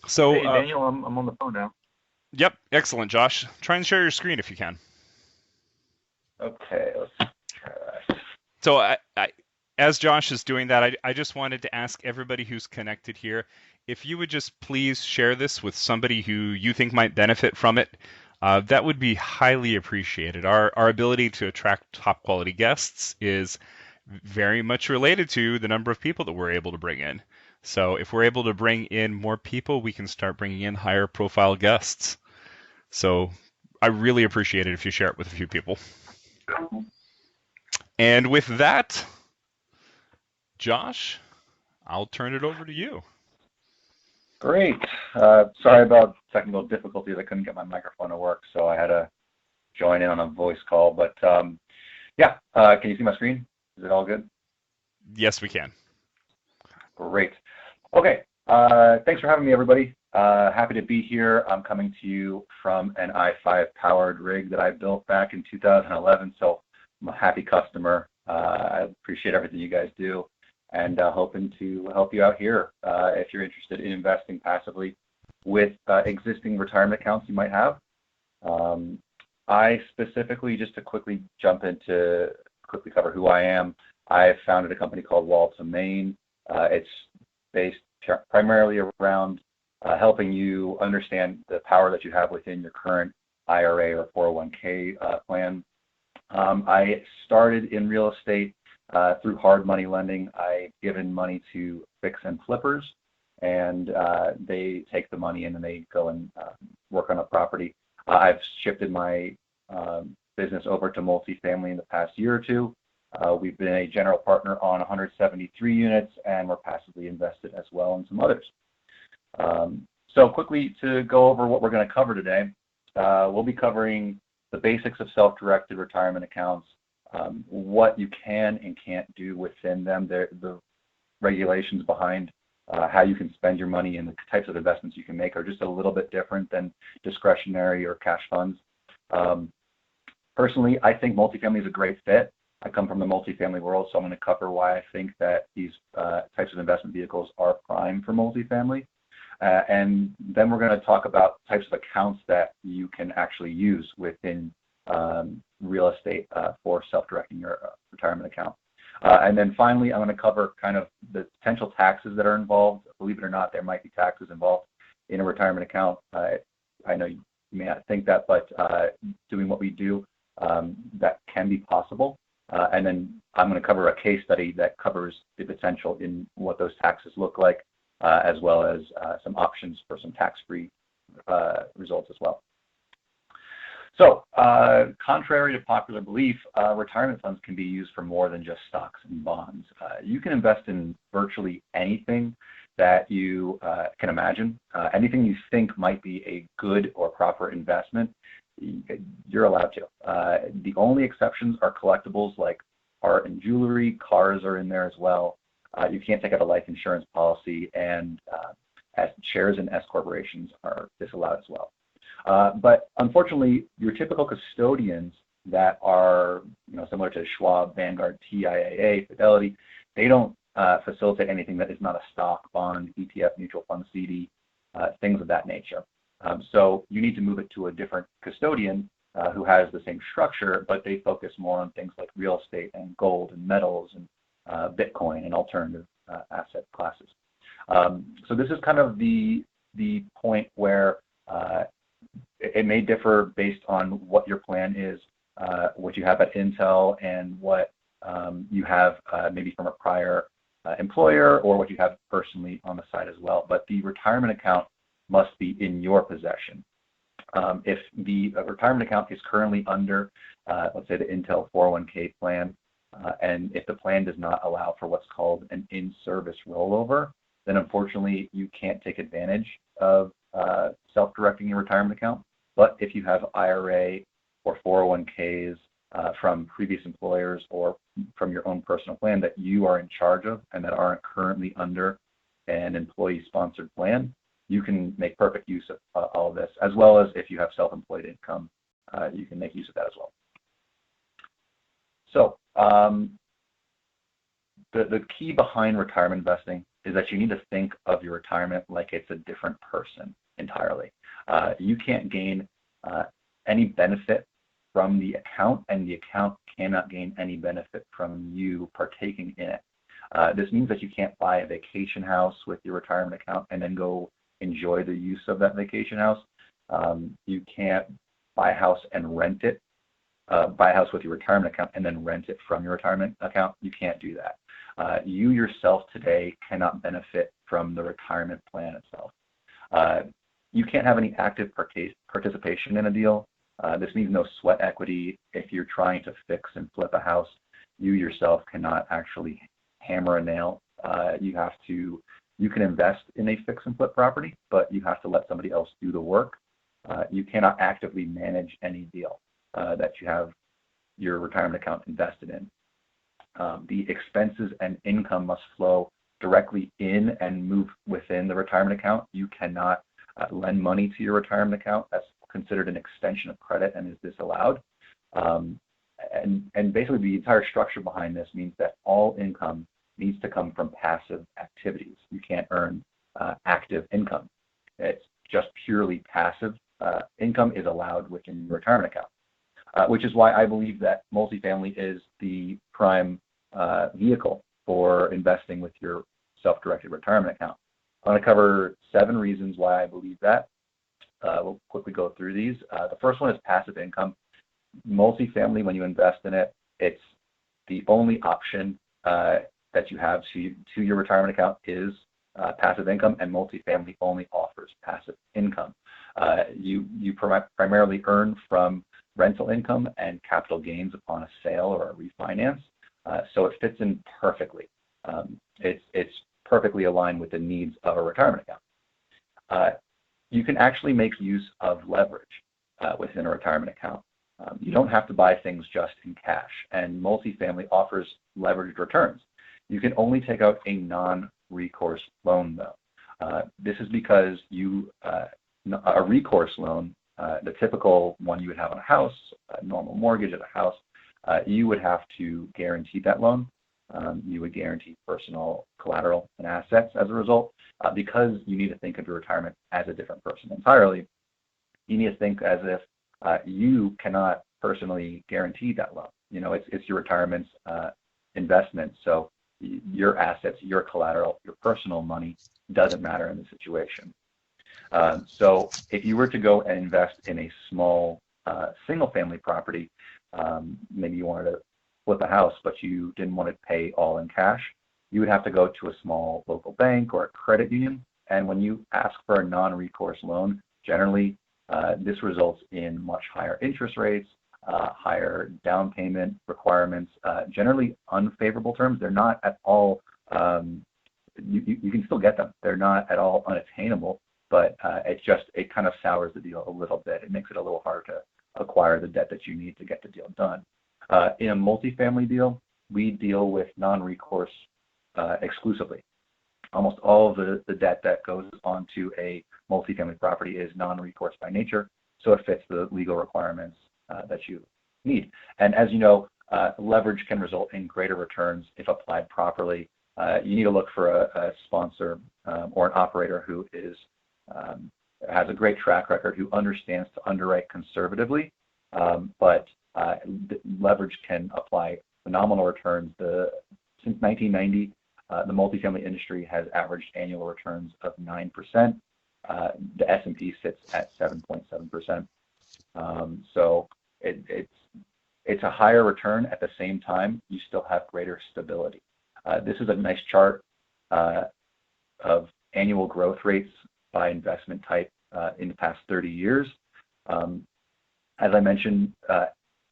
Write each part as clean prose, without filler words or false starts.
So, Hey, Daniel, I'm on the phone now. yep, excellent, Josh. Try and share your screen if you can. Okay, let's try that. So, as Josh is doing that, I just wanted to ask everybody who's connected here if you would just please share this with somebody who you think might benefit from it. That would be highly appreciated. Our ability to attract top quality guests is very much related to the number of people that we're able to bring in. So, if we're able to bring in more people, we can start bringing in higher profile guests. So I really appreciate it if you share it with a few people. And with that, Josh, I'll turn it over to you. Great. Sorry about technical difficulties. I couldn't get my microphone to work, so I had to join in on a voice call. But yeah, can you see my screen? Is it all good? Yes, we can. Great. Okay. Thanks for having me, everybody. Happy to be here. I'm coming to you from an i5 powered rig that I built back in 2011. So I'm a happy customer. I appreciate everything you guys do, and hoping to help you out here if you're interested in investing passively with existing retirement accounts you might have. Um, I specifically, just to quickly cover who I am, I founded a company called Wall to Main. It's based primarily around helping you understand the power that you have within your current IRA or 401k plan. I started in real estate through hard money lending. I've given money to fix and flippers, and they take the money in and they go and work on a property. I've shifted my business over to multifamily in the past year or two. We've been a general partner on 173 units, and we're passively invested as well in some others. So quickly to go over what we're going to cover today, we'll be covering the basics of self-directed retirement accounts, what you can and can't do within them, the regulations behind how you can spend your money, and the types of investments you can make are just a little bit different than discretionary or cash funds. Personally, I think multifamily is a great fit. I come from the multifamily world, so I'm going to cover why I think that these types of investment vehicles are prime for multifamily. And then we're going to talk about types of accounts that you can actually use within real estate for self-directing your retirement account. And then finally, I'm going to cover kind of the potential taxes that are involved. Believe it or not, there might be taxes involved in a retirement account. I know you may not think that, but doing what we do, that can be possible. And then I'm going to cover a case study that covers the potential in what those taxes look like, as well as some options for some tax-free results as well. So, contrary to popular belief, retirement funds can be used for more than just stocks and bonds. You can invest in virtually anything that you can imagine. Anything you think might be a good or proper investment, you're allowed to. The only exceptions are collectibles like art and jewelry. Cars are in there as well. You can't take out a life insurance policy, and shares in S corporations are disallowed as well. But unfortunately, your typical custodians that are similar to Schwab, Vanguard, TIAA, Fidelity, they don't facilitate anything that is not a stock, bond, ETF, mutual fund, CD, things of that nature. So you need to move it to a different custodian who has the same structure, but they focus more on things like real estate and gold and metals and Bitcoin and alternative asset classes. So this is kind of the point where it may differ based on what your plan is, what you have at Intel, and what you have maybe from a prior employer, or what you have personally on the side as well. But the retirement account must be in your possession. If the retirement account is currently under, let's say, the Intel 401k plan, and if the plan does not allow for what's called an in-service rollover, then unfortunately you can't take advantage of self-directing your retirement account. But if you have IRA or 401ks from previous employers or from your own personal plan that you are in charge of and that aren't currently under an employee-sponsored plan, you can make perfect use of all of this, as well as if you have self-employed income, you can make use of that as well. So the key behind retirement investing is that you need to think of your retirement like it's a different person entirely. You can't gain any benefit from the account, and the account cannot gain any benefit from you partaking in it. This means that you can't buy a vacation house with your retirement account and then go enjoy the use of that vacation house. You can't buy a house and rent it, buy a house with your retirement account and then rent it from your retirement account. You can't do that. You yourself today cannot benefit from the retirement plan itself. You can't have any active participation in a deal. This means no sweat equity. If you're trying to fix and flip a house, you yourself cannot actually hammer a nail. You can invest in a fix and flip property, but you have to let somebody else do the work. You cannot actively manage any deal that you have your retirement account invested in. The expenses and income must flow directly in and move within the retirement account. You cannot lend money to your retirement account. That's considered an extension of credit and is disallowed. And basically the entire structure behind this means that all income needs to come from passive activities. You can't earn active income. It's just purely passive. Income is allowed within your retirement account, which is why I believe that multifamily is the prime vehicle for investing with your self-directed retirement account. I'm going to cover 7 reasons why I believe that. We'll quickly go through these. The first one is passive income. Multifamily, when you invest in it, it's the only option that you have to your retirement account is passive income, and multifamily only offers passive income. You primarily earn from rental income and capital gains upon a sale or a refinance, so it fits in perfectly. It's perfectly aligned with the needs of a retirement account. You can actually make use of leverage within a retirement account. You don't have to buy things just in cash, and multifamily offers leveraged returns. You can only take out a non-recourse loan, though. This is because a recourse loan, the typical one you would have on a house, a normal mortgage at a house, you would have to guarantee that loan. You would guarantee personal collateral and assets as a result. Because you need to think of your retirement as a different person entirely, you need to think as if you cannot personally guarantee that loan. You know, it's your retirement's investment, so your assets, your collateral, your personal money doesn't matter in the situation. So if you were to go and invest in a small single-family property, maybe you wanted to flip a house, but you didn't want to pay all in cash, you would have to go to a small local bank or a credit union. And when you ask for a non-recourse loan, generally this results in much higher interest rates, higher down payment requirements, generally unfavorable terms. They're not at all, you can still get them. They're not at all unattainable, but it kind of sours the deal a little bit. It makes it a little harder to acquire the debt that you need to get the deal done. In a multifamily deal, we deal with non-recourse exclusively. Almost all of the debt that goes onto a multifamily property is non-recourse by nature, so it fits the legal requirements that you need. And as you know, leverage can result in greater returns if applied properly. You need to look for a sponsor or an operator who has a great track record, who understands to underwrite conservatively, but leverage can apply phenomenal returns. Since 1990, the multifamily industry has averaged annual returns of 9%. The S&P sits at 7.7%. So it's a higher return. At the same time, you still have greater stability. This is a nice chart of annual growth rates by investment type in the past 30 years. As I mentioned,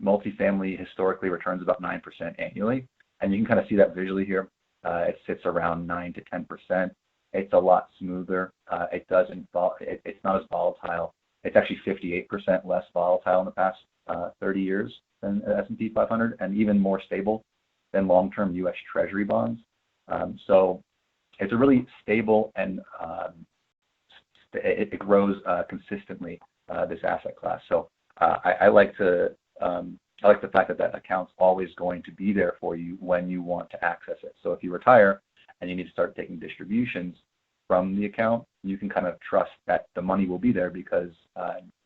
multifamily historically returns about 9% annually, and you can kind of see that visually here. It sits around 9 to 10%. It's a lot smoother. It's not as volatile. It's actually 58% less volatile in the past 30 years than the S&P 500, and even more stable than long-term U.S. Treasury bonds. So it's a really stable, and it grows consistently, this asset class. So I like the fact that account's always going to be there for you when you want to access it. So if you retire and you need to start taking distributions from the account, you can kind of trust that the money will be there because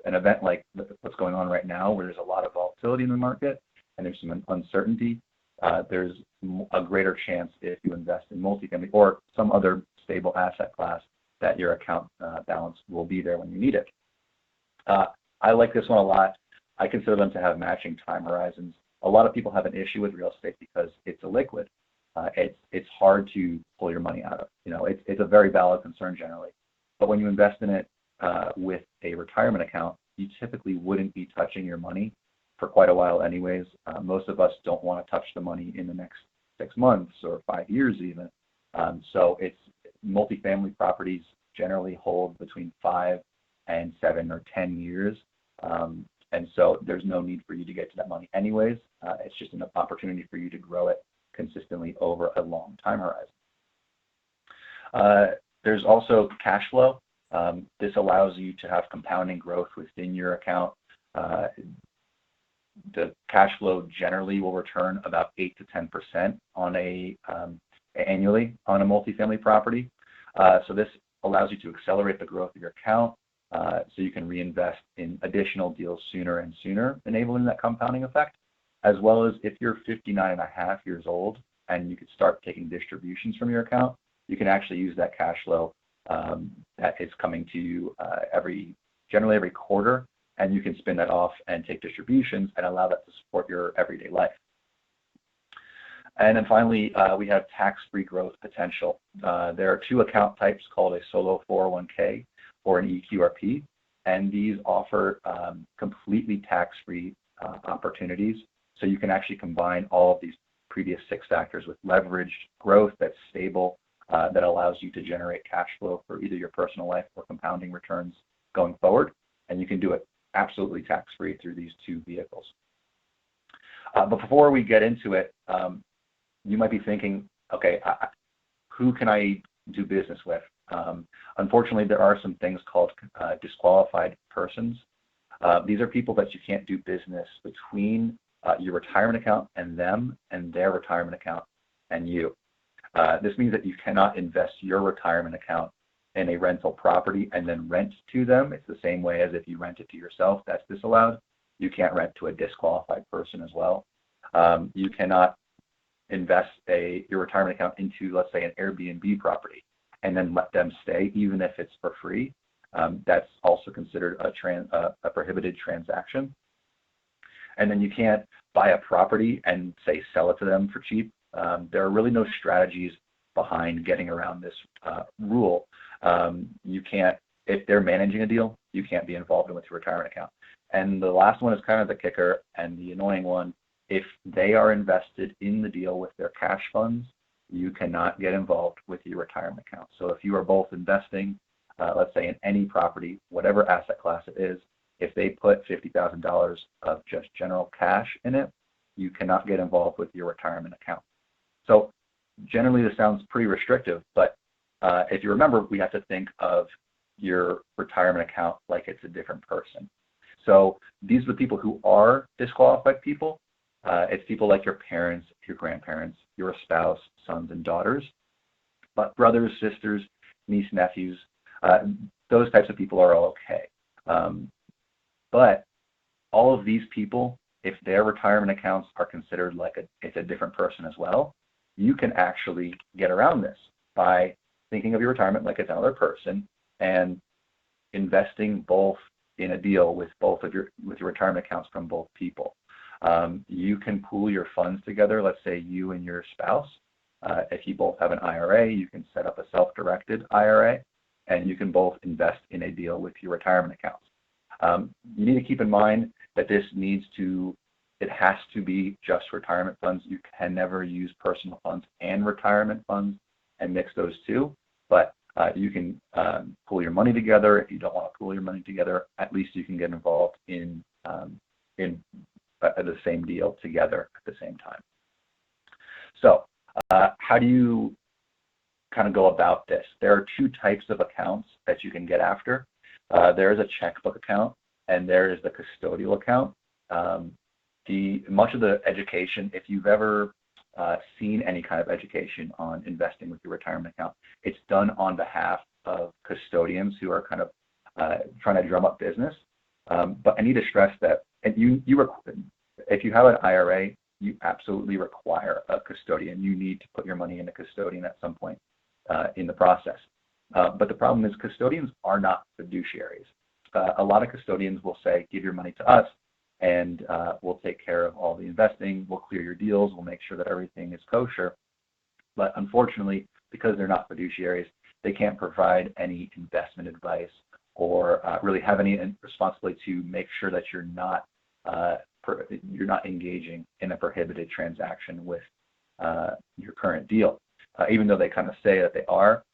an event like what's going on right now, where there's a lot of volatility in the market and there's some uncertainty, there's a greater chance if you invest in multifamily or some other stable asset class that your account balance will be there when you need it. I like this one a lot. I consider them to have matching time horizons. A lot of people have an issue with real estate because it's illiquid. It's hard to pull your money out of. It's a very valid concern generally. But when you invest in it with a retirement account, you typically wouldn't be touching your money for quite a while anyways. Most of us don't want to touch the money in the next 6 months or 5 years even. So it's multifamily properties generally hold between 5 and 7 or 10 years. And so there's no need for you to get to that money anyways. It's just an opportunity for you to grow it consistently over a long time horizon. There's also cash flow. This allows you to have compounding growth within your account. The cash flow generally will return about 8 to 10% on annually on a multifamily property. So this allows you to accelerate the growth of your account so you can reinvest in additional deals sooner and sooner, enabling that compounding effect, as well as if you're 59 and a half years old and you could start taking distributions from your account, you can actually use that cash flow that is coming to you generally every quarter, and you can spin that off and take distributions and allow that to support your everyday life. And then finally, we have tax-free growth potential. There are two account types called a solo 401k or an eQRP, and these offer completely tax-free opportunities. So you can actually combine all of these previous 6 factors with leveraged growth that's stable, that allows you to generate cash flow for either your personal life or compounding returns going forward. And you can do it absolutely tax-free through these 2 vehicles. But before we get into it, you might be thinking, okay, who can I do business with? Unfortunately, there are some things called disqualified persons. These are people that you can't do business between your retirement account and them and their retirement account and you. This means that you cannot invest your retirement account in a rental property and then rent to them. It's the same way as if you rent it to yourself. That's disallowed. You can't rent to a disqualified person as well. You cannot invest your retirement account into, let's say, an Airbnb property and then let them stay, even if it's for free. That's also considered a prohibited transaction. And then you can't buy a property and, say, sell it to them for cheap. There are really no strategies behind getting around this rule. You can't, if they're managing a deal, you can't be involved with your retirement account. And the last one is kind of the kicker and the annoying one. If they are invested in the deal with their cash funds, you cannot get involved with your retirement account. So if you are both investing, let's say in any property, whatever asset class it is, if they put $50,000 of just general cash in it, you cannot get involved with your retirement account. So generally this sounds pretty restrictive, but if you remember, we have to think of your retirement account like it's a different person. So these are the people who are disqualified people. It's people like your parents, your grandparents, your spouse, sons and daughters, but brothers, sisters, niece, nephews, those types of people are all okay. But all of these people, if their retirement accounts are considered like it's a different person as well, you can actually get around this by thinking of your retirement like it's another person and investing both in a deal with your retirement accounts from both people. You can pool your funds together, let's say you and your spouse. If you both have an IRA, you can set up a self-directed IRA, and you can both invest in a deal with your retirement accounts. You need to keep in mind that it has to be just retirement funds. You can never use personal funds and retirement funds and mix those two, but you can pool your money together. If you don't want to pool your money together, at least you can get involved in the same deal together at the same time. So how do you kind of go about this? There are 2 types of accounts that you can get after. There is a checkbook account and there is the custodial account. Much of the education, if you've ever seen any kind of education on investing with your retirement account. It's done on behalf of custodians who are kind of trying to drum up business. But I need to stress that if you have an IRA, you absolutely require a custodian. You need to put your money in a custodian at some point in the process. But the problem is custodians are not fiduciaries. A lot of custodians will say, give your money to us, and we'll take care of all the investing, we'll clear your deals, we'll make sure that everything is kosher. But unfortunately, because they're not fiduciaries, they can't provide any investment advice or really have any responsibility to make sure that you're not engaging in a prohibited transaction with your current deal. Even though they kind of say that they are,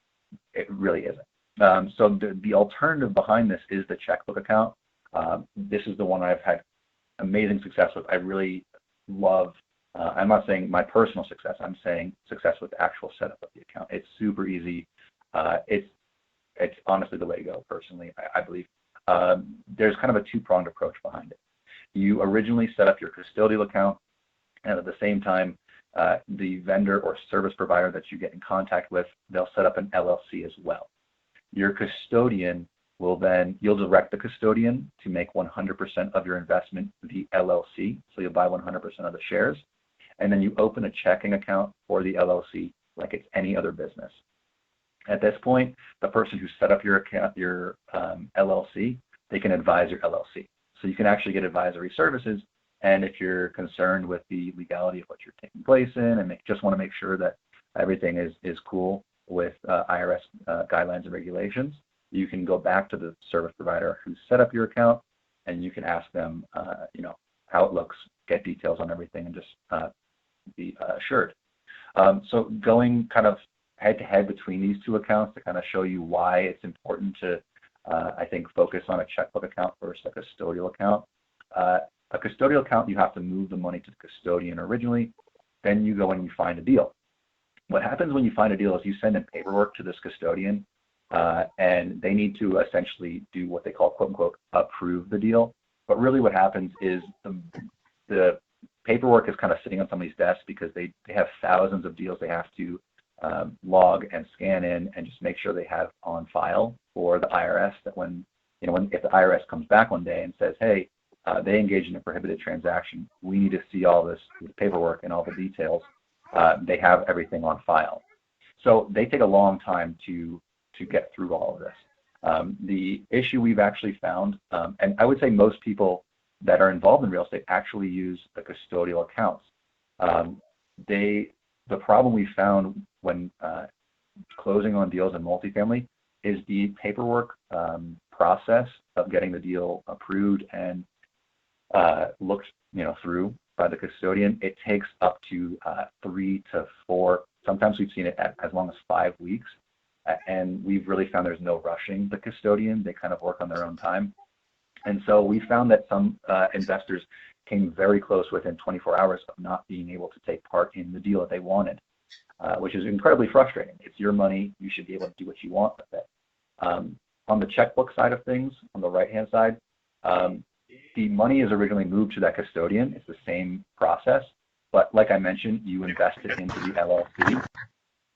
it really isn't. So the alternative behind this is the checkbook account. This is the one I've had amazing success with. I really love, I'm not saying my personal success, I'm saying success with the actual setup of the account. It's super easy. It's honestly the way to go, personally, I believe. There's kind of a two-pronged approach behind it. You originally set up your custodial account, and at the same time, the vendor or service provider that you get in contact with, they'll set up an LLC as well. Your custodian will then, you'll direct the custodian to make 100% of your investment the LLC, so you'll buy 100% of the shares, and then you open a checking account for the LLC like it's any other business. At this point, the person who set up your account, your LLC, they can advise your LLC. So you can actually get advisory services, and if you're concerned with the legality of what you're taking place in and just want to make sure that everything is cool with IRS guidelines and regulations, you can go back to the service provider who set up your account, and you can ask them, how it looks, get details on everything, and just be assured. So going kind of head-to-head between these two accounts to kind of show you why it's important to, I think, focus on a checkbook account versus a custodial account. A custodial account, you have to move the money to the custodian originally, then you go and you find a deal. What happens when you find a deal is you send in paperwork to this custodian, and they need to essentially do what they call, quote unquote, approve the deal. But really what happens is the paperwork is kind of sitting on somebody's desk because they have thousands of deals they have to log and scan in and just make sure they have on file for the IRS, that if the IRS comes back one day and says, hey, they engaged in a prohibited transaction, we need to see all this paperwork and all the details, they have everything on file. So they take a long time to get through all of this. The issue we've actually found, and I would say most people that are involved in real estate actually use the custodial accounts. The problem we found when closing on deals in multifamily is the paperwork process of getting the deal approved and looked through by the custodian. It takes up to 3 to 4, sometimes we've seen it as long as 5 weeks, and we've really found there's no rushing the custodian. They kind of work on their own time. And so we found that some investors came very close within 24 hours of not being able to take part in the deal that they wanted, which is incredibly frustrating. It's your money. You should be able to do what you want with it. On the checkbook side of things, on the right-hand side, the money is originally moved to that custodian. It's the same process, but like I mentioned, you invest it into the LLC.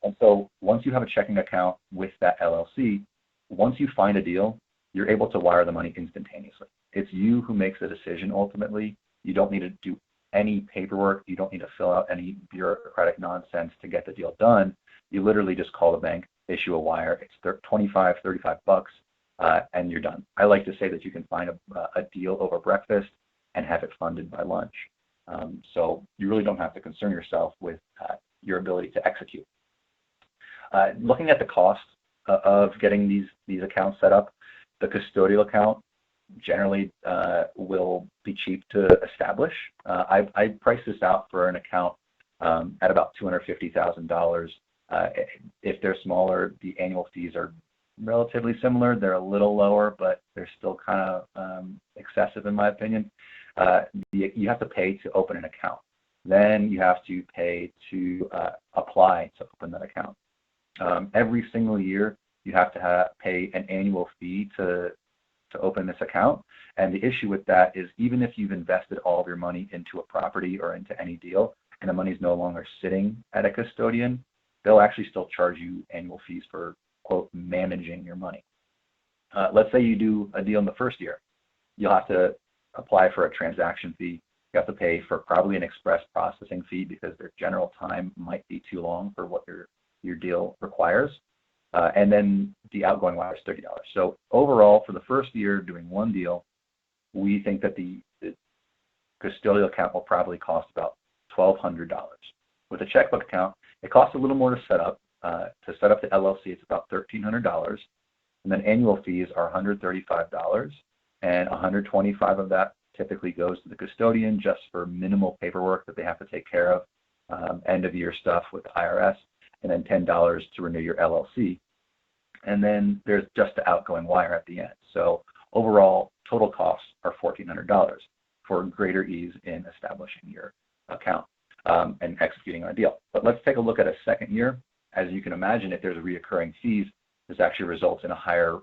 And so once you have a checking account with that LLC, once you find a deal, you're able to wire the money instantaneously. It's you who makes the decision ultimately. You don't need to do any paperwork. You don't need to fill out any bureaucratic nonsense to get the deal done. You literally just call the bank, issue a wire. It's $25, $35, and you're done. I like to say that you can find a deal over breakfast and have it funded by lunch. So you really don't have to concern yourself with your ability to execute. Looking at the cost of getting these accounts set up, the custodial account generally will be cheap to establish. I priced this out for an account at about $250,000. If they're smaller, the annual fees are relatively similar. They're a little lower, but they're still kind of excessive in my opinion. You have to pay to open an account. Then you have to pay to apply to open that account. Every single year, you have to pay an annual fee to open this account. And the issue with that is even if you've invested all of your money into a property or into any deal, and the money's no longer sitting at a custodian, they'll actually still charge you annual fees for, quote, managing your money. Let's say you do a deal in the first year. You'll have to apply for a transaction fee. You have to pay for probably an express processing fee because their general time might be too long for what your deal requires. And then the outgoing wire is $30. So overall, for the first year doing one deal, we think that the custodial account will probably cost about $1,200. With a checkbook account, it costs a little more to set up. To set up the LLC, it's about $1,300. And then annual fees are $135, and $125 of that typically goes to the custodian just for minimal paperwork that they have to take care of, end of year stuff with the IRS, and then $10 to renew your LLC. And then there's just the outgoing wire at the end. So overall, total costs are $1,400 for greater ease in establishing your account and executing on a deal. But let's take a look at a second year. As you can imagine, if there's reoccurring fees, this actually results in a higher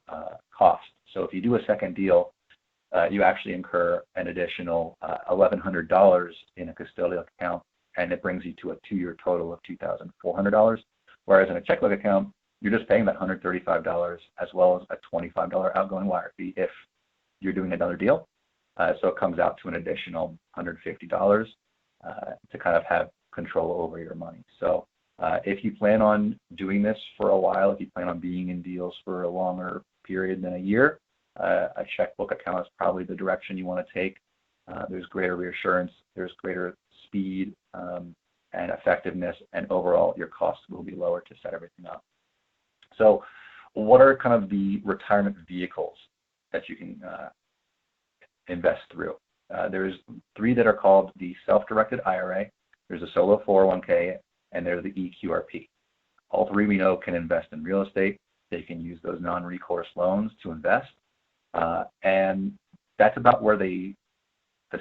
cost. So if you do a second deal, you actually incur an additional $1,100 in a custodial account, and it brings you to a 2-year total of $2,400. Whereas in a checkbook account, you're just paying that $135 as well as a $25 outgoing wire fee if you're doing another deal. So it comes out to an additional $150 to kind of have control over your money. So if you plan on doing this for a while, if you plan on being in deals for a longer period than a year, a checkbook account is probably the direction you want to take. There's greater reassurance, there's greater speed and effectiveness, and overall your costs will be lower to set everything up. So what are kind of the retirement vehicles that you can invest through? There's 3 that are called the self-directed IRA, there's a solo 401k, and there's the eQRP. All 3 we know can invest in real estate. They can use those non-recourse loans to invest. And that's about where the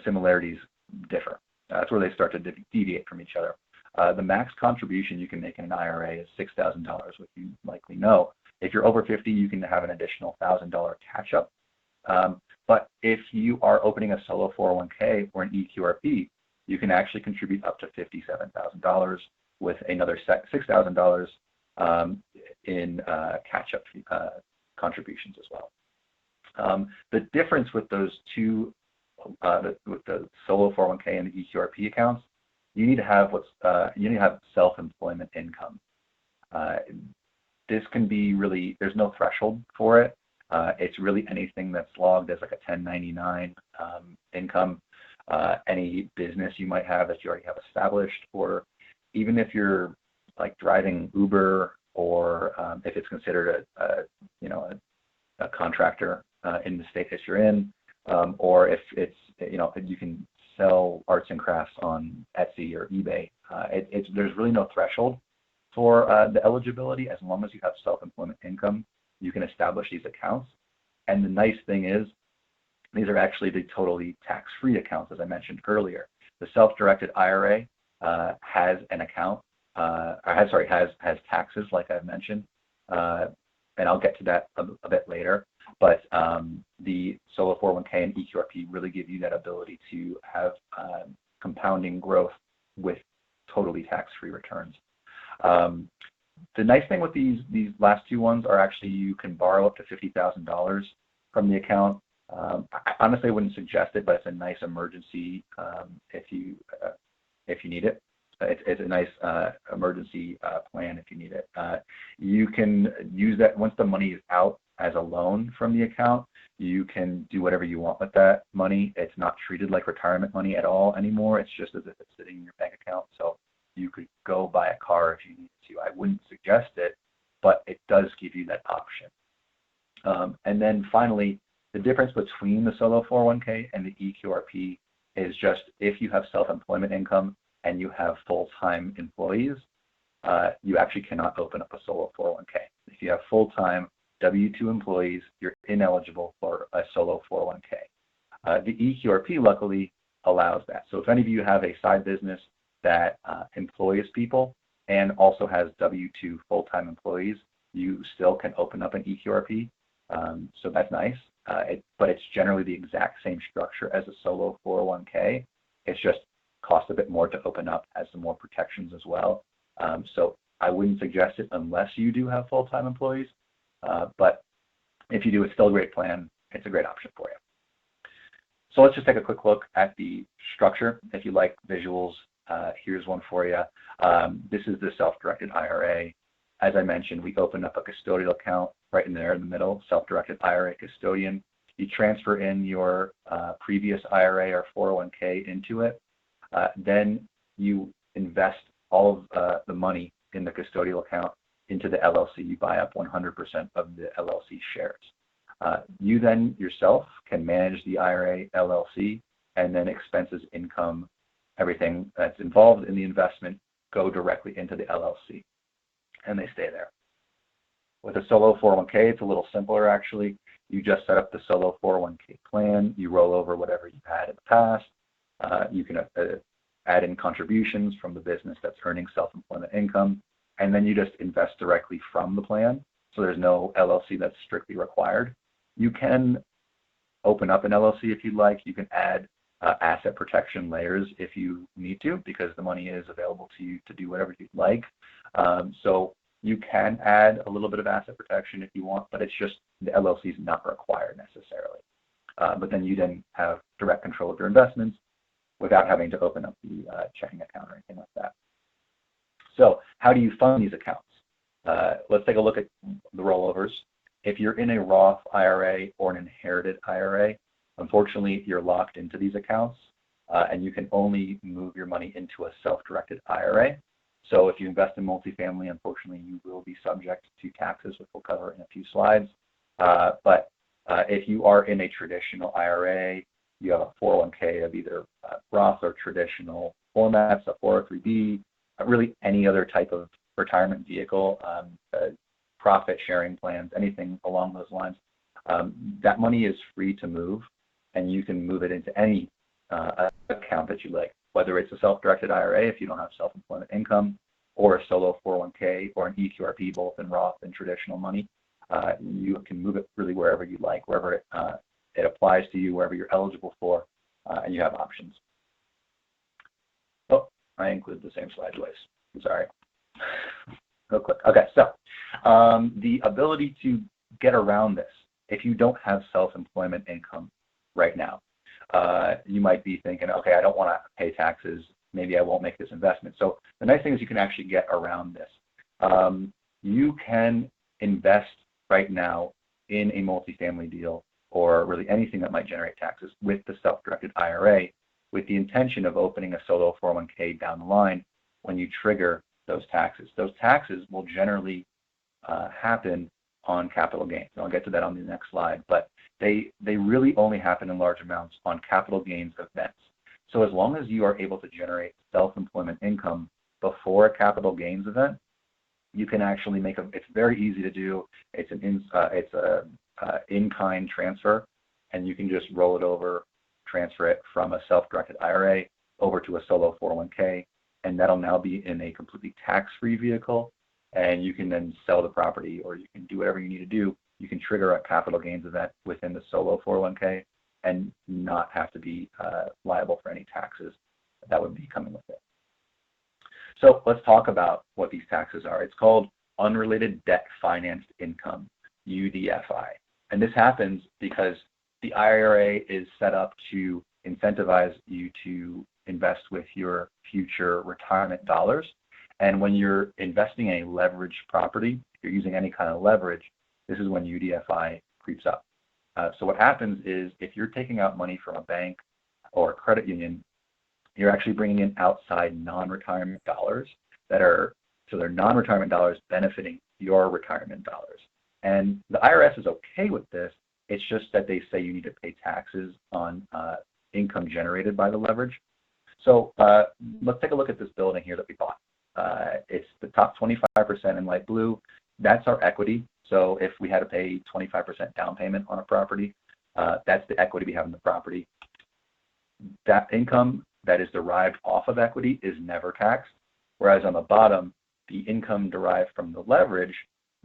similarities differ. That's where they start to deviate from each other. The max contribution you can make in an IRA is $6,000, which you likely know. If you're over 50, you can have an additional $1,000 catch-up. But if you are opening a solo 401k or an eQRP, you can actually contribute up to $57,000 with another $6,000 in catch-up contributions as well. The difference with those two, with the solo 401k and the eQRP accounts, you need to have self-employment income. This can be really, there's no threshold for it. It's really anything that's logged as like a 1099 income, any business you might have that you already have established, or even if you're like driving Uber, or if it's considered a contractor in the state that you're in, or if it's, you can sell arts and crafts on Etsy or eBay. There's really no threshold for the eligibility. As long as you have self-employment income, you can establish these accounts. And the nice thing is, these are actually the totally tax-free accounts, as I mentioned earlier. The self-directed IRA has an account, has taxes, like I've mentioned, and I'll get to that a bit later. But the solo 401k and eQRP really give you that ability to have compounding growth with totally tax-free returns. The nice thing with these last 2 ones are actually you can borrow up to $50,000 from the account. I honestly wouldn't suggest it, but it's a nice emergency if you need it. It's a nice emergency plan if you need it. You can use that once the money is out as a loan from the account. You can do whatever you want with that money. It's not treated like retirement money at all anymore. It's just as if it's sitting in your bank account. So you could go buy a car if you need to. I wouldn't suggest it, but it does give you that option. And then finally, the difference between the solo 401k and the eQRP is just if you have self-employment income and you have full-time employees, you actually cannot open up a solo 401k. If you have full-time W-2 employees, you're ineligible for a solo 401k. The eQRP luckily allows that. So if any of you have a side business that employs people and also has W-2 full-time employees, you still can open up an eQRP. So that's nice. But it's generally the exact same structure as a solo 401k. It's just costs a bit more to open up, has some more protections as well. So I wouldn't suggest it unless you do have full-time employees, but if you do, it's still a great plan. It's a great option for you. So let's just take a quick look at the structure. If you like visuals, here's one for you. This is the self-directed IRA. As I mentioned, we open up a custodial account right in there in the middle, self-directed IRA custodian. You transfer in your previous IRA or 401k into it. Then you invest all of the money in the custodial account into the LLC. You buy up 100% of the LLC shares. You then yourself can manage the IRA LLC, and then expenses, income, everything that's involved in the investment go directly into the LLC, and they stay there. With a solo 401k, it's a little simpler actually. You just set up the solo 401k plan. You roll over whatever you've had in the past. You can add in contributions from the business that's earning self-employment income, and then you just invest directly from the plan. So there's no LLC that's strictly required. You can open up an LLC if you'd like. You can add asset protection layers if you need to, because the money is available to you to do whatever you'd like. So you can add a little bit of asset protection if you want, but it's just the LLC is not required necessarily. But then you then have direct control of your investments without having to open up the checking account or anything like that. So how do you fund these accounts? Let's take a look at the rollovers. If you're in a Roth IRA or an inherited IRA, unfortunately, you're locked into these accounts, and you can only move your money into a self-directed IRA. So if you invest in multifamily, unfortunately, you will be subject to taxes, which we'll cover in a few slides. But if you are in a traditional IRA, you have a 401k of either Roth or traditional formats, a 403b, really any other type of retirement vehicle, profit sharing plans, anything along those lines, that money is free to move, and you can move it into any account that you like, whether it's a self-directed IRA if you don't have self-employment income, or a solo 401k or an eQRP, both in Roth and traditional money. You can move it really wherever you like, wherever it applies to you, wherever you're eligible for, and you have options. Oh, I included the same slide twice. I'm sorry. Real quick. Okay, so the ability to get around this, if you don't have self-employment income right now, you might be thinking, okay, I don't want to pay taxes. Maybe I won't make this investment. So the nice thing is you can actually get around this. You can invest right now in a multifamily deal or really anything that might generate taxes with the self-directed IRA with the intention of opening a solo 401k down the line when you trigger those taxes. Those taxes will generally happen on capital gains. And I'll get to that on the next slide, but they really only happen in large amounts on capital gains events. So as long as you are able to generate self-employment income before a capital gains event, you can actually make it's very easy to do. It's an in-kind transfer, and you can just roll it over, transfer it from a self-directed IRA over to a solo 401k, and that'll now be in a completely tax-free vehicle, and you can then sell the property, or you can do whatever you need to do. You can trigger a capital gains event within the solo 401k and not have to be liable for any taxes that would be coming with it. So let's talk about what these taxes are. It's called Unrelated Debt Financed Income, UDFI. And this happens because the IRA is set up to incentivize you to invest with your future retirement dollars. And when you're investing in a leveraged property, if you're using any kind of leverage, this is when UDFI creeps up. So what happens is if you're taking out money from a bank or a credit union, you're actually bringing in outside non-retirement dollars they're non-retirement dollars benefiting your retirement dollars. And the IRS is okay with this. It's just that they say you need to pay taxes on income generated by the leverage. So let's take a look at this building here that we bought. It's the top 25% in light blue. That's our equity. So if we had to pay 25% down payment on a property, that's the equity we have in the property. That income that is derived off of equity is never taxed, whereas on the bottom, the income derived from the leverage,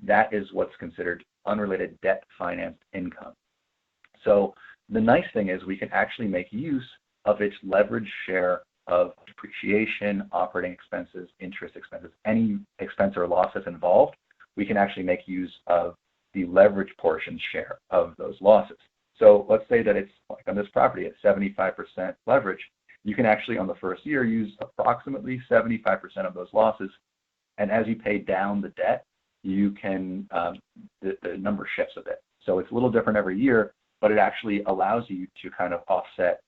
that is what's considered unrelated debt financed income. So the nice thing is we can actually make use of its leverage share of depreciation, operating expenses, interest expenses, any expense or loss that's involved, we can actually make use of the leverage portion share of those losses. So let's say that it's like on this property at 75% leverage. You can actually on the first year use approximately 75% of those losses. And as you pay down the debt, you can, the number shifts a bit. So it's a little different every year, but it actually allows you to kind of offset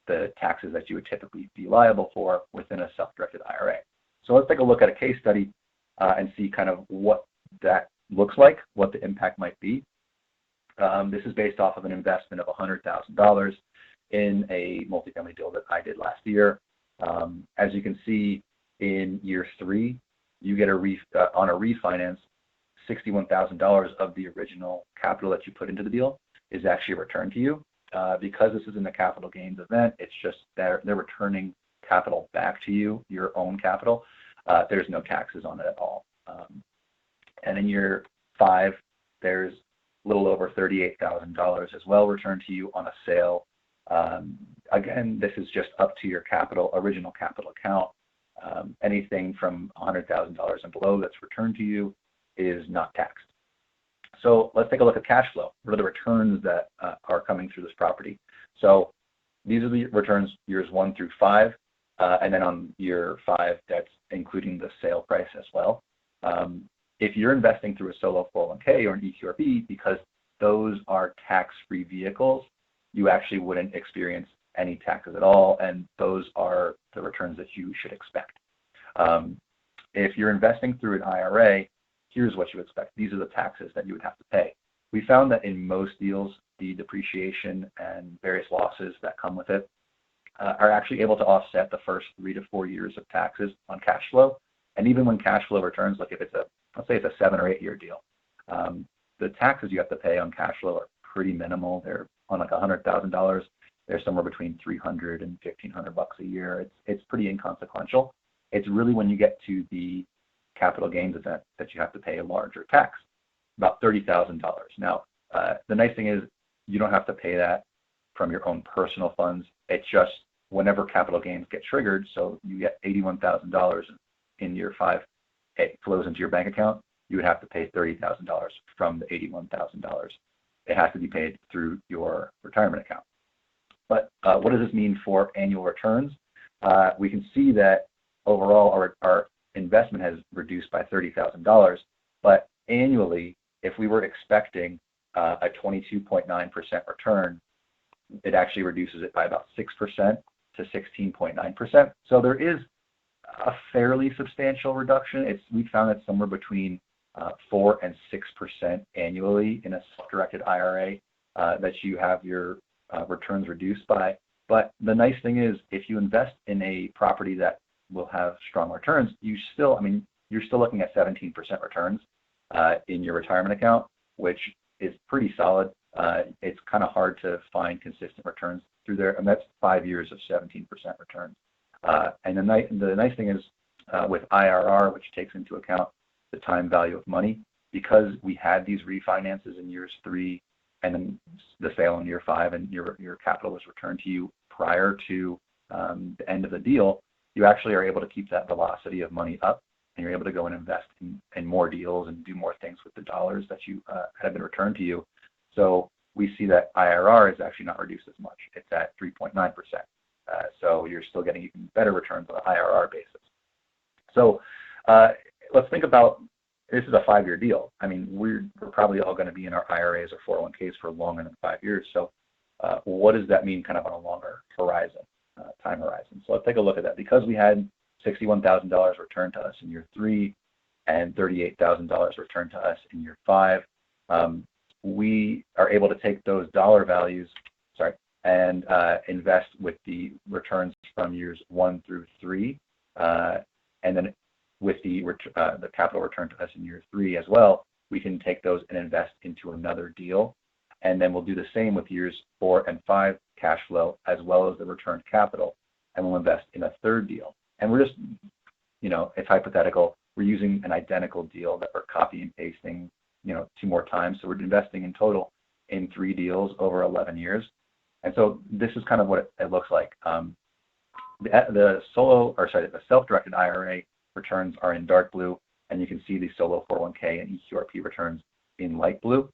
the taxes that you would typically be liable for within a self-directed IRA. So let's take a look at a case study and see kind of what that looks like, what the impact might be. This is based off of an investment of $100,000 in a multifamily deal that I did last year. As you can see, in year 3, you get on a refinance, $61,000 of the original capital that you put into the deal is actually returned to you. Because this isn't a capital gains event, it's just they're returning capital back to you, your own capital. There's no taxes on it at all. And in year 5, there's a little over $38,000 as well returned to you on a sale. Again, this is just up to your original capital account. Anything from $100,000 and below that's returned to you is not taxed. So let's take a look at cash flow. What are the returns that are coming through this property? So these are the returns years 1 through 5, and then on year 5, that's including the sale price as well. If you're investing through a solo 401k or an eQRP, because those are tax-free vehicles, you actually wouldn't experience any taxes at all, and those are the returns that you should expect. If you're investing through an IRA, here's what you expect. These are the taxes that you would have to pay. We found that in most deals, the depreciation and various losses that come with it are actually able to offset the first 3 to 4 years of taxes on cash flow. And even when cash flow returns, like if it's let's say it's a 7 or 8 year deal, the taxes you have to pay on cash flow are pretty minimal. They're on like $100,000. They're somewhere between $300 and $1,500 a year. It's pretty inconsequential. It's really when you get to the capital gains event that you have to pay a larger tax, about $30,000. Now, the nice thing is you don't have to pay that from your own personal funds. It's just whenever capital gains get triggered, so you get $81,000 in year 5, it flows into your bank account, you would have to pay $30,000 from the $81,000. It has to be paid through your retirement account. But what does this mean for annual returns? We can see that overall our investment has reduced by $30,000, but annually, if we were expecting a 22.9% return, it actually reduces it by about 6% to 16.9%. So there is a fairly substantial reduction. We found it somewhere between 4 and 6% annually in a self-directed IRA that you have your returns reduced by. But the nice thing is, if you invest in a property that will have strong returns, you're still looking at 17% returns in your retirement account, which is pretty solid. It's kind of hard to find consistent returns through there, and that's 5 years of 17% returns. And the nice thing is with IRR, which takes into account the time value of money, because we had these refinances in years 3 and then the sale in year 5, and your capital was returned to you prior to the end of the deal, you actually are able to keep that velocity of money up, and you're able to go and invest in more deals and do more things with the dollars that you have been returned to you. So we see that IRR is actually not reduced as much. It's at 3.9%. So you're still getting even better returns on an IRR basis. So let's think about, this is a 5-year deal. I mean, we're probably all going to be in our IRAs or 401ks for longer than 5 years. So what does that mean kind of on a longer horizon, time horizon? So let's take a look at that. Because we had $61,000 returned to us in year 3 and $38,000 returned to us in year 5, we are able to take those dollar values, and invest with the returns from years 1 through 3, and then with the capital return to us in year 3 as well, we can take those and invest into another deal, and then we'll do the same with years 4 and 5 cash flow as well as the returned capital, and we'll invest in a third deal. And we're just, it's hypothetical. We're using an identical deal that we're copy and pasting, 2 more times. So we're investing in total in 3 deals over 11 years. And so this is kind of what it looks like. the self-directed IRA returns are in dark blue, and you can see the solo 401k and eQRP returns in light blue.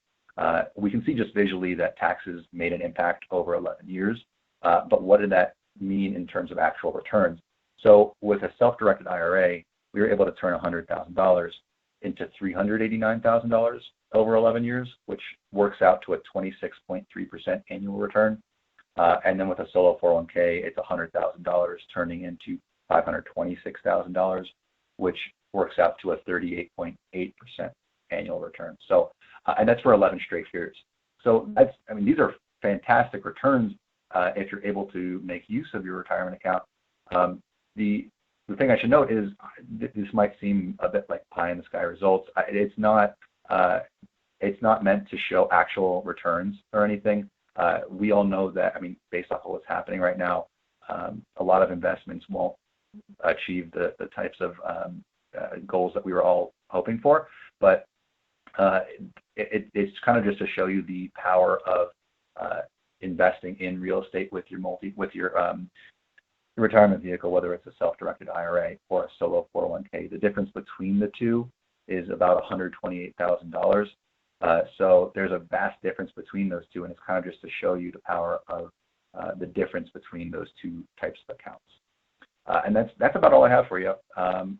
We can see just visually that taxes made an impact over 11 years, but what did that mean in terms of actual returns? So with a self-directed IRA, we were able to turn $100,000 into $389,000 over 11 years, which works out to a 26.3% annual return. And then with a solo 401k, it's $100,000 turning into $526,000, which works out to a 38.8% annual return. So, and that's for 11 straight years. So these are fantastic returns if you're able to make use of your retirement account. The thing I should note is this might seem a bit like pie in the sky results. It's not meant to show actual returns or anything. We all know that, based off of what's happening right now, a lot of investments won't achieve the types of goals that we were all hoping for. But it's kind of just to show you the power of investing in real estate with your retirement vehicle, whether it's a self-directed IRA or a solo 401k. The difference between the two is about $128,000. So there's a vast difference between those two, and it's kind of just to show you the power of the difference between those two types of accounts. And that's about all I have for you. I'm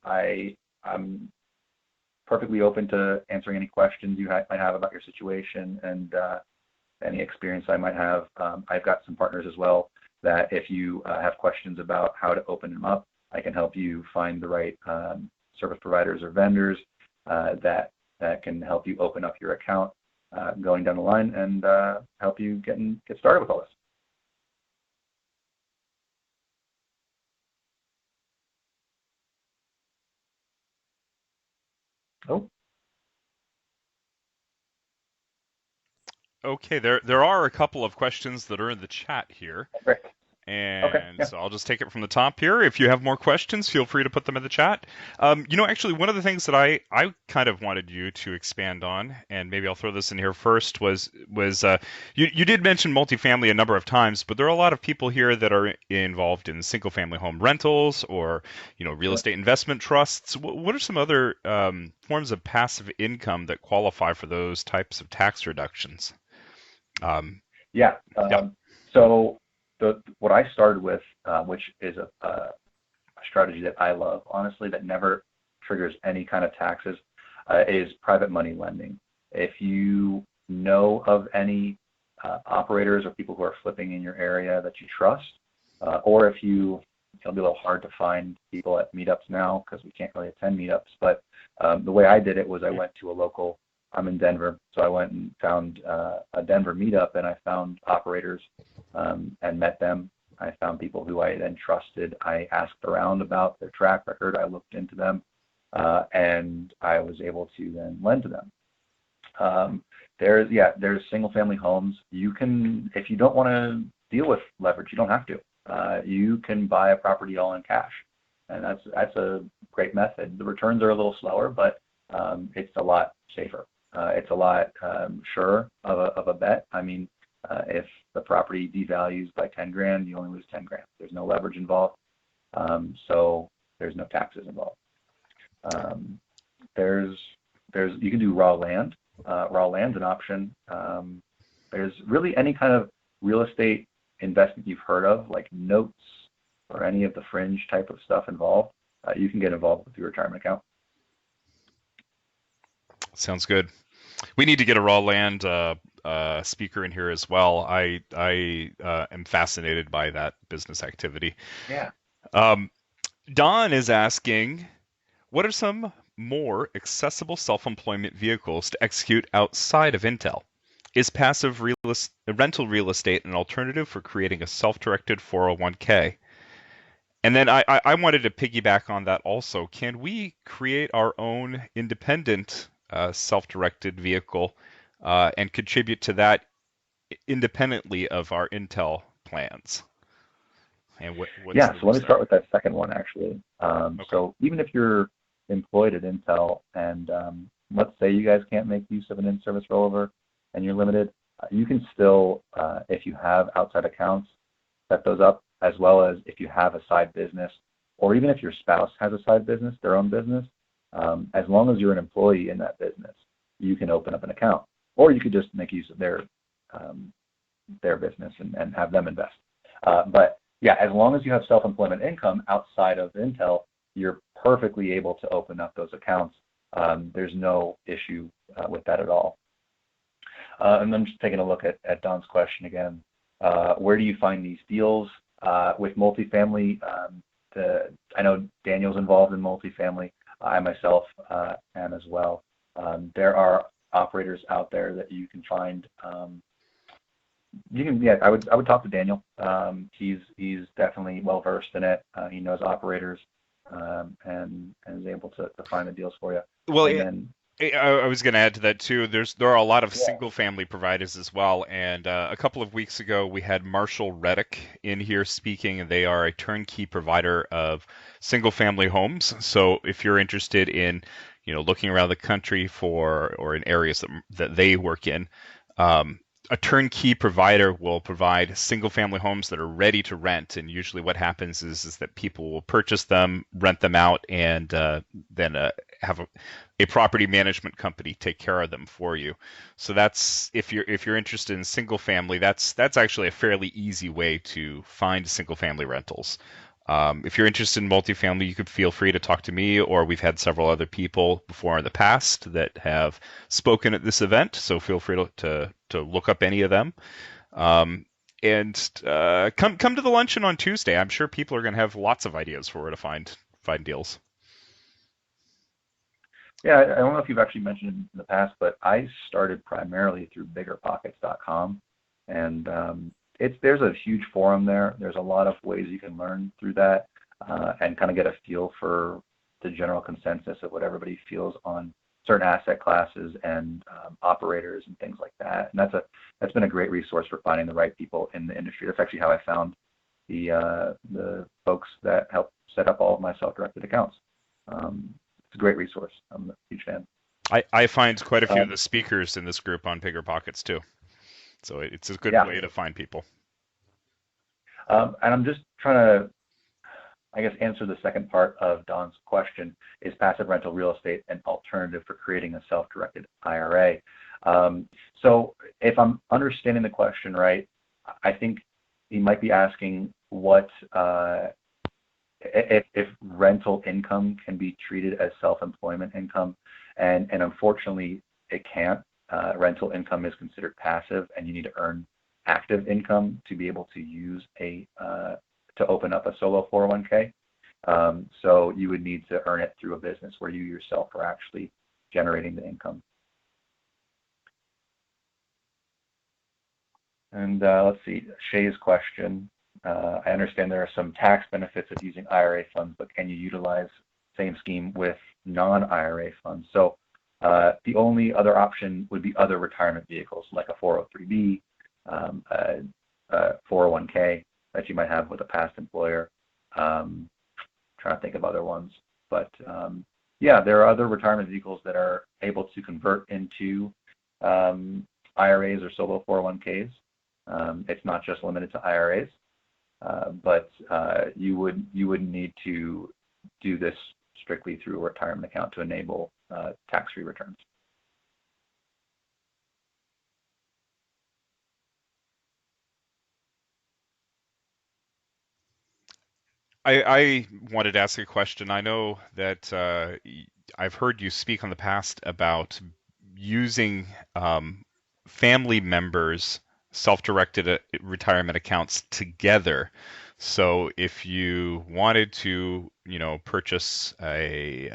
perfectly open to answering any questions you might have about your situation and any experience I might have. I've got some partners as well that if you have questions about how to open them up, I can help you find the right service providers or vendors that can help you open up your account going down the line and help you get started with all this. Oh. Okay, there are a couple of questions that are in the chat here. Great. And okay, yeah. So I'll just take it from the top here. If you have more questions, feel free to put them in the chat. Actually, one of the things that I kind of wanted you to expand on, and maybe I'll throw this in here first, was you did mention multifamily a number of times, but there are a lot of people here that are involved in single-family home rentals or real estate investment trusts. What are some other forms of passive income that qualify for those types of tax reductions? So what I started with, which is a strategy that I love, honestly, that never triggers any kind of taxes, is private money lending. If you know of any operators or people who are flipping in your area that you trust, or if it'll be a little hard to find people at meetups now because we can't really attend meetups, but the way I did it was I went to a local. I'm in Denver, so I went and found a Denver meetup, and I found operators and met them. I found people who I then trusted. I asked around about their track record. I looked into them, and I was able to then lend to them. There's single-family homes. You can, if you don't want to deal with leverage, you don't have to. You can buy a property all in cash, and that's a great method. The returns are a little slower, but it's a lot safer. It's a lot surer of a bet. If the property devalues by 10 grand, you only lose 10 grand. There's no leverage involved, so there's no taxes involved. You can do raw land. Raw land's an option. There's really any kind of real estate investment you've heard of, like notes or any of the fringe type of stuff involved. You can get involved with your retirement account. Sounds good. We need to get a raw land speaker in here as well. I am fascinated by that business activity. Yeah. Don is asking, what are some more accessible self-employment vehicles to execute outside of Intel? Is passive rental real estate an alternative for creating a self-directed 401k? And then I wanted to piggyback on that also. Can we create our own independent self-directed vehicle and contribute to that independently of our Intel plans? And so let me start with that second one, actually. Okay. So even if you're employed at Intel and let's say you guys can't make use of an in-service rollover and you're limited, you can still, if you have outside accounts, set those up as well as if you have a side business, or even if your spouse has a side business, their own business, as long as you're an employee in that business, you can open up an account, or you could just make use of their business and have them invest. But yeah, as long as you have self-employment income outside of Intel, you're perfectly able to open up those accounts. There's no issue with that at all. And I'm just taking a look at Don's question again. Where do you find these deals with multifamily? I know Daniel's involved in multifamily. I myself am as well. There are operators out there that you can find. I would talk to Daniel. He's definitely well versed in it. He knows operators and is able to find the deals for you. Well, And then, I was going to add to that too. There are a lot of yeah. single family providers as well. And a couple of weeks ago, we had Marshall Reddick in here speaking, and they are a turnkey provider of single family homes. So if you're interested in, looking around the country or in areas that they work in, a turnkey provider will provide single family homes that are ready to rent. And usually what happens is that people will purchase them, rent them out, and then have a property management company take care of them for you. So that's, if you're interested in single family, that's actually a fairly easy way to find single family rentals. If you're interested in multifamily, you could feel free to talk to me, or we've had several other people before in the past that have spoken at this event, so feel free to look up any of them. And come to the luncheon on Tuesday. I'm sure people are going to have lots of ideas for where to find deals. Yeah, I don't know if you've actually mentioned in the past, but I started primarily through biggerpockets.com, and there's a huge forum there. There's a lot of ways you can learn through that and kind of get a feel for the general consensus of what everybody feels on certain asset classes and operators and things like that. And that's been a great resource for finding the right people in the industry. That's actually how I found the folks that helped set up all of my self-directed accounts. It's a great resource. I'm a huge fan. I find quite a few of the speakers in this group on Bigger Pockets too. So it's a good way to find people. And I'm just trying to, I guess, answer the second part of Don's question. Is passive rental real estate an alternative for creating a self-directed IRA? So if I'm understanding the question right, I think he might be asking what if rental income can be treated as self-employment income, and unfortunately it can't. Rental income is considered passive, and you need to earn active income to be able to use to open up a solo 401k. So you would need to earn it through a business where you yourself are actually generating the income. And let's see, Shay's question. I understand there are some tax benefits of using IRA funds, but can you utilize same scheme with non-IRA funds? So the only other option would be other retirement vehicles like a 403b, a 401k that you might have with a past employer. Trying to think of other ones, but yeah, there are other retirement vehicles that are able to convert into IRAs or solo 401ks. It's not just limited to IRAs, but you would need to do this strictly through a retirement account to enable tax-free returns. I wanted to ask a question. I know that I've heard you speak on the past about using family members' self-directed retirement accounts together. So if you wanted to, purchase a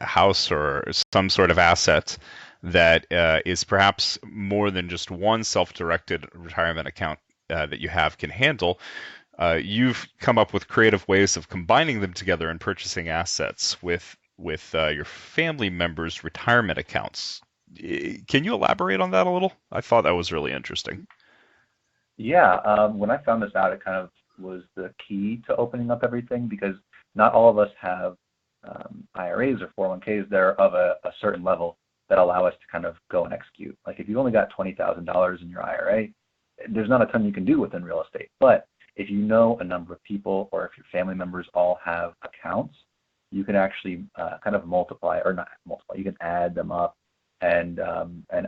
house or some sort of asset that is perhaps more than just one self-directed retirement account that you have can handle, you've come up with creative ways of combining them together and purchasing assets with your family members' retirement accounts. Can you elaborate on that a little? I thought that was really interesting. Yeah, when I found this out, it kind of was the key to opening up everything, because not all of us have IRAs or 401ks that are of a certain level that allow us to kind of go and execute. Like if you've only got $20,000 in your IRA, there's not a ton you can do within real estate. But If you know a number of people, or if your family members all have accounts, you can actually kind of multiply, or not multiply, you can add them up and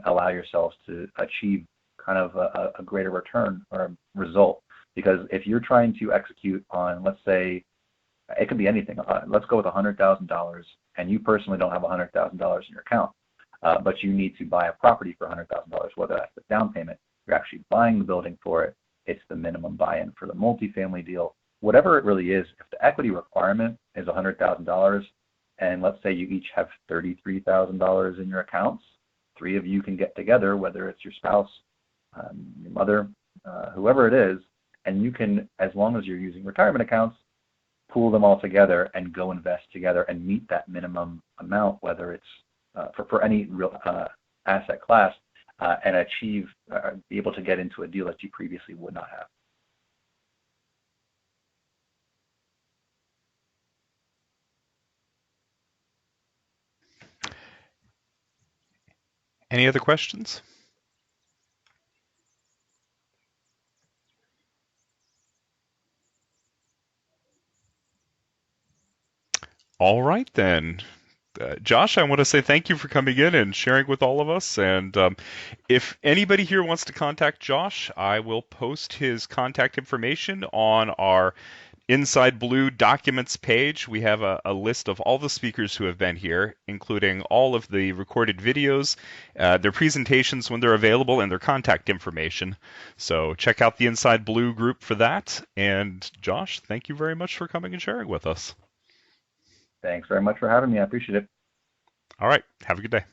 allow yourselves to achieve kind of a greater return or result. Because if you're trying to execute on, let's say, it could be anything. Let's go with $100,000, and you personally don't have $100,000 in your account, but you need to buy a property for $100,000, whether that's the down payment, you're actually buying the building for it, it's the minimum buy-in for the multifamily deal, whatever it really is. If the equity requirement is $100,000, and let's say you each have $33,000 in your accounts, three of you can get together, whether it's your spouse, your mother, whoever it is, and you can, as long as you're using retirement accounts, pool them all together and go invest together and meet that minimum amount, whether it's for any real asset class, and achieve, be able to get into a deal that you previously would not have. Any other questions? All right, then. Josh, I want to say thank you for coming in and sharing with all of us. And if anybody here wants to contact Josh, I will post his contact information on our Inside Blue documents page. We have a list of all the speakers who have been here, including all of the recorded videos, their presentations when they're available, and their contact information. So check out the Inside Blue group for that. And Josh, thank you very much for coming and sharing with us. Thanks very much for having me. I appreciate it. All right. Have a good day.